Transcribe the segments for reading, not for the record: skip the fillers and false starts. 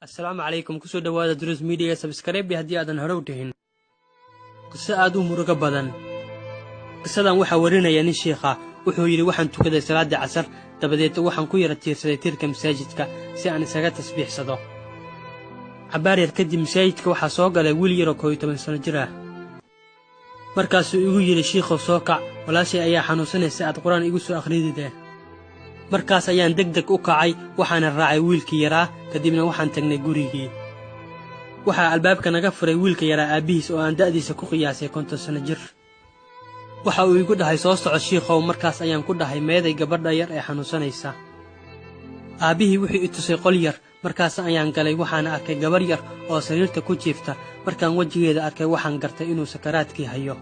السلام عليكم كسو دواada Duruus Media subscribe hadii aadan hore u tahin qisa aad u muruga badan qisadan waxa warinaya nin sheekha wuxuu yiri waxaan tukaday salaada casar dabadeed waxaan ku yara tiirsaday tiirka masaajidka si aan isaga tasbiixsado cabaar yar kadib masaajidka waxa soo galay wiil yar oo 12 sano jir ah markaas uu igu yiri sheekho soo kac walaashay ayaa xanuunsanaysa aad quraan igu soo akhriidide markaas ayaan degdeg u kacay waxaan raacay wiilkii yaraa kadibna waxaan tagnay gurigii waxa albaabka naga furay wiilka yaraa aabihiis oo aan da'diisa ku qiyaasay 50 sano jir waxa uu igu dhahay soo soco sheekhow markaas ayaan ku dhahay meeday gabadha yar ee xanuunsanaysa aabihii wuxuu i tusay qol yar markaas ayaan galay waxaan arkay gabar yar oo sariirta ku jiifta markaan wajigeeda arkay waxaan gartay inuu sakaraadkii hayo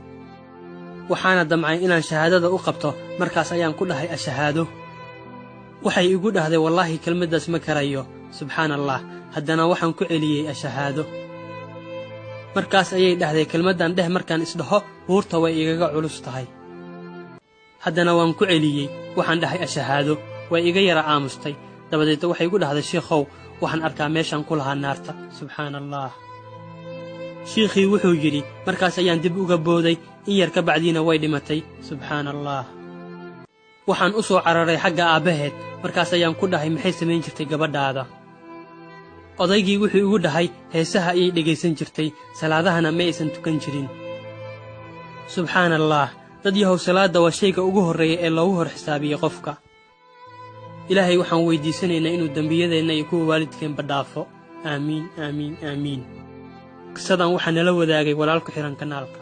waxaana damcay inaan shahaadada u qabto markaas ayaan ku dhahay ashahaado waxay igu dhahday wallahi kelmadaas ma karayo subhanallah haddana waxaan ku celiyay ashahaado markaas ayay dhahday kelmadan dheh markaan isdhaho buurta way igaga culus tahay haddana waan ku celiyay waxaan dhahay ashahaado way iga yara aamustay dabadeed waxay igu dhahday sheekhow waxaan arkaa meeshan ku lahaa naarta subhanallah sheekhi wuxuu yiri markaas ayaan dib uga booday in yar ka bacdiina way dhimatay subhanallah waxaan u soo cararay xagga aabaheed markaas ayaan ku dhahay maxay sameyn jirtay gabadhaada odaygii wuxuu igu dhahay heesaha ay dhageysan jirtay salaadahana ma aysan tukan jirin subhanallah dad yahow salaada waa shayga ugu horeeya ee loogu hor xisaabiyo qofka ilaahay waxaan weydiisanaynaa inuu dambiyadeena iyo kuwa waalidkeen badhaafo aamiin aamiin aamiin qisadan waxaan nala wadaagay walaalku xiran kanaalka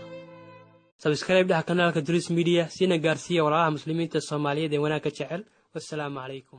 subscribe dhaha kanaalka Duruus Media sina gaarsiiya walaalaha muslimiinta Soomaaliyeed ee wanaagga jecel والسلام عليكم